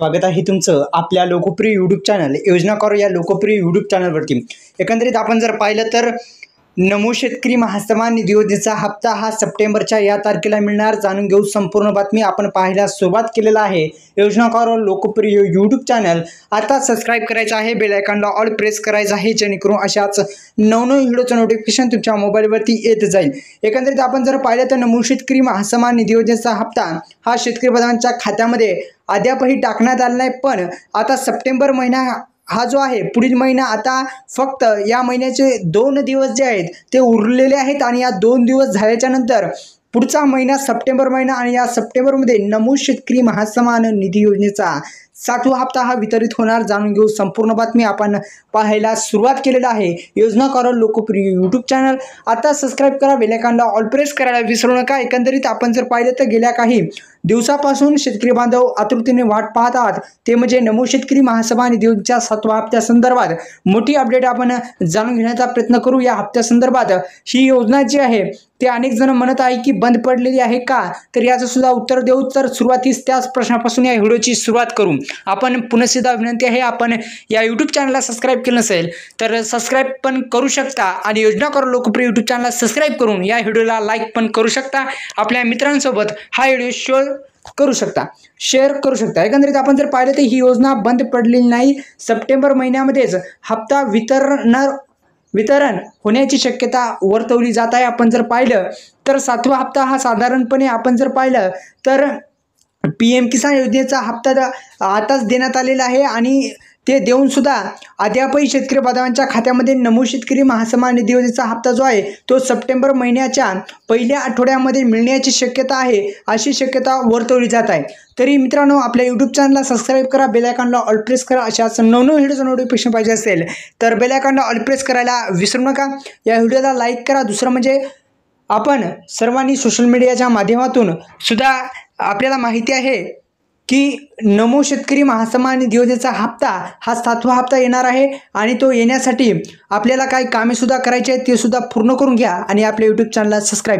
स्वागत आहे तुमचं आपल्या लोकप्रिय यूट्यूब चॅनल योजना करो या लोकप्रिय यूट्यूब चॅनलवरती। एकंदरीत आपण जर पाहिलं तर नमो शेतकरी महासन्मान निधी योजनेचा हप्ता हा सप्टेंबरच्या या तारखेला मिळणार। जाणून घेऊ संपूर्ण बातमी। आपण पाहायला सुरुवात केलेला आहे योजना करो लोकप्रिय यूट्यूब चॅनल। आता सबस्क्राइब करायचं आहे, बेल आयकॉनला ऑल प्रेस करायचं आहे, जेणेकरून अशाच नवनवीन व्हिडिओचं नोटिफिकेशन तुमच्या मोबाईलवरती येत जाईल। एकंदरीत आपण जर पाहिलं तर नमो शेतकरी महासन्मान निधी योजनेचा हप्ता हा शेतकरी बांधवांच्या खात्यामध्ये अद्यापही टाकण्यात आला नाही, पण आता सप्टेंबर महिना हा जो आहे पुढील महिना आता फक्त या महिन्याचे 2 दिवस जे आहेत ते उरलेले आहेत आणि या 2 दिवस झाल्याच्या नंतर पुढचा महिना सप्टेंबर महिना आणि या सप्टेंबरमध्ये नमो शेतकरी महासन्मान निधी योजनेचा 7वा हप्ता हा वितरित होणार। जाणून घेऊ संपूर्ण बातमी। आपण पाहायला सुरुवात केलेला आहे योजना करो लोकप्रिय यूट्यूब चॅनल। आता सबस्क्राइब करा, बेल आयकॉनला ऑल प्रेस करायला विसरू नका। एकंदरीत आपण जर पाहिलं तर गेल्या काही दिवसापासून शेतकरी बांधव आतुरतेने वाट पाहत आहात, ते म्हणजे नमो शेतकरी महासन्मान निधी योजनेच्या 7व्या हप्त्यासंदर्भात मोठी अपडेट आपण जाणून घेण्याचा प्रयत्न करू। या हप्त्यासंदर्भात ही योजना जी आहे ते अनेक जण म्हणत आहे की बंद पडलेली आहे का, तर याचं सुद्धा उत्तर देऊ। तर सुरुवातीस त्याच प्रश्नापासून या व्हिडिओची सुरुवात करू। आपण पुन्हा विनंती आहे, आपण या यूट्यूब चॅनलला सबस्क्राइब केलं नसेल तर सबस्क्राइब पण करू शकता आणि योजना करो लोकप्रिय यूट्यूब चॅनलला सबस्क्राइब करून या व्हिडिओला लाईक पण करू शकता। आपल्या मित्रांसोबत हा व्हिडिओ शेअर करू शकता। एकंदरीत आपण जर पाहिलं तर ही योजना बंद पडलेली नाही। सप्टेंबर महिन्यामध्येच हप्ता वितरण होण्याची शक्यता वर्तवली जात आहे। आपण जर पाहिलं तर 7वा हप्ता हा साधारणपणे आपण जर पाहिलं तर PM किसान योजनेचा हप्ता आताच देण्यात आलेला आहे आणि ते देऊन सुद्धा अद्यापही शेतकरी बांधवांच्या खात्यामध्ये नमो शेतकरी महासन्मान निधी योजनेचा हप्ता जो आहे तो सप्टेंबर महिन्याच्या पहिल्या आठवड्यामध्ये मिळण्याची शक्यता आहे, अशी शक्यता वर्तवली जात आहे। तरी मित्रांनो, आपल्या यूट्यूब चॅनलला सबस्क्राइब करा, बेल आयकॉनला ऑल प्रेस करा। अशाच नवनवीन व्हिडिओचं नोटिफिकेशन पाहिजे असेल तर बेल आयकॉनला ऑल प्रेस करायला विसरू नका। या व्हिडिओला लाईक करा। दुसरं म्हणजे आपण सर्वांनी सोशल मीडियाच्या माध्यमातून सुद्धा आपल्याला माहिती आहे की नमो शेतकरी महासन्मान निधी योजनेचा हप्ता हा 7वा हप्ता येणार आहे आणि तो येण्यासाठी आपल्याला काही कामे सुद्धा करायची आहेत, ते सुद्धा पूर्ण करून घ्या आणि आपल्या यूट्यूब चॅनलला सबस्क्राइब